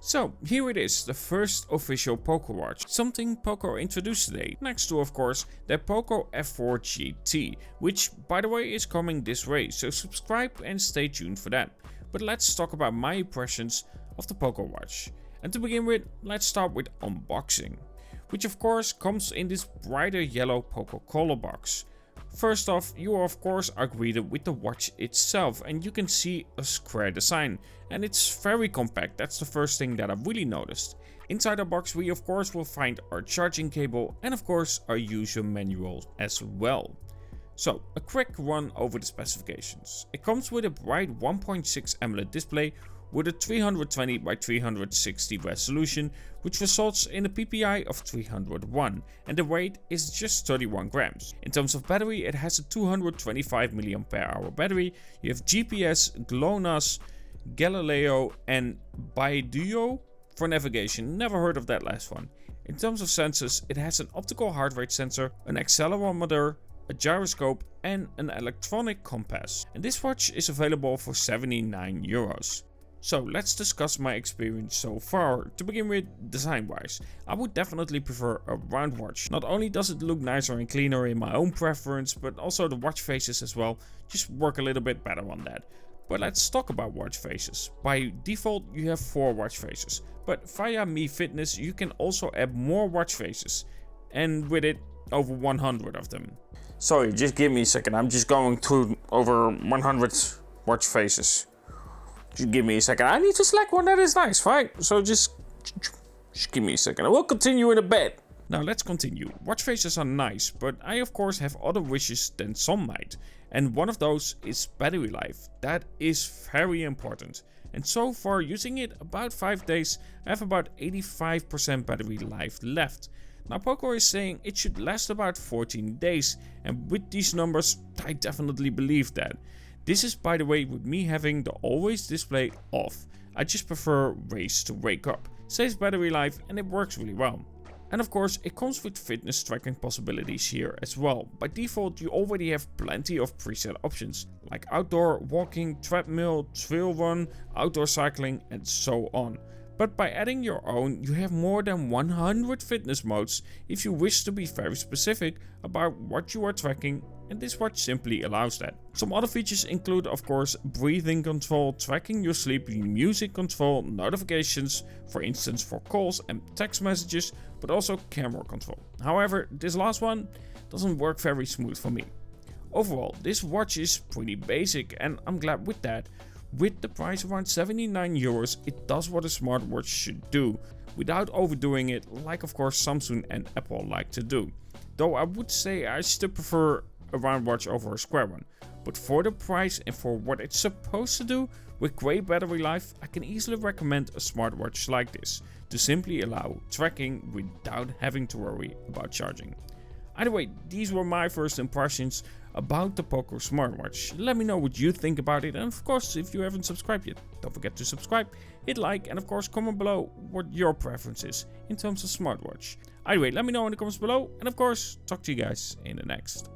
So here it is, the first official Poco Watch, something Poco introduced today, next to of course their Poco F4 GT, which by the way is coming this way, so subscribe and stay tuned for that. But let's talk about my impressions of the Poco Watch. And to begin with, let's start with unboxing, which of course comes in this brighter yellow Poco color box. First off, you of course are greeted with the watch itself, and you can see a square design, and it's very compact. That's the first thing that I've really noticed. Inside the box we of course will find our charging cable and of course our user manual as well. So a quick run over the specifications. It comes with a bright 1.6 AMOLED display with a 320 by 360 resolution, which results in a PPI of 301, and the weight is just 31 grams. In terms of battery, it has a 225 mAh battery. You have GPS, GLONASS, Galileo and Baiduo for navigation. Never heard of that last one. In terms of sensors, it has an optical heart rate sensor, an accelerometer, a gyroscope and an electronic compass. And this watch is available for €79. So let's discuss my experience so far. To begin with, design wise, I would definitely prefer a round watch. Not only does it look nicer and cleaner in my own preference, but also the watch faces as well just work a little bit better on that. But let's talk about watch faces. By default you have 4 watch faces, but via Mi Fitness you can also add more watch faces, and with it over 100 of them. Sorry, just give me a second, I'm just going through over 100 watch faces. Just give me a second. I need to select one that is nice, right? So just give me a second. I will continue in a bit. Now let's continue. Watch faces are nice, but I of course have other wishes than some might. And one of those is battery life. That is very important. And so far, using it about 5 days, I have about 85% battery life left. Now Poco is saying it should last about 14 days. And with these numbers, I definitely believe that. This is by the way with me having the always display off. I just prefer race to wake up. Saves battery life and it works really well. And of course it comes with fitness tracking possibilities here as well. By default you already have plenty of preset options like outdoor, walking, treadmill, trail run, outdoor cycling and so on. But by adding your own, you have more than 100 fitness modes if you wish to be very specific about what you are tracking, and this watch simply allows that. Some other features include of course breathing control, tracking your sleep, music control, notifications, for instance for calls and text messages, but also camera control. However, this last one doesn't work very smooth for me. Overall, this watch is pretty basic and I'm glad with that. With the price around €79, it does what a smartwatch should do, without overdoing it like of course Samsung and Apple like to do. Though I would say I still prefer a round watch over a square one. But for the price and for what it's supposed to do, with great battery life, I can easily recommend a smartwatch like this, to simply allow tracking without having to worry about charging. Either way, these were my first impressions about the Poco smartwatch. Let me know what you think about it, and of course if you haven't subscribed yet, don't forget to subscribe, hit like and of course comment below what your preference is in terms of smartwatch. Either way, let me know in the comments below, and of course talk to you guys in the next.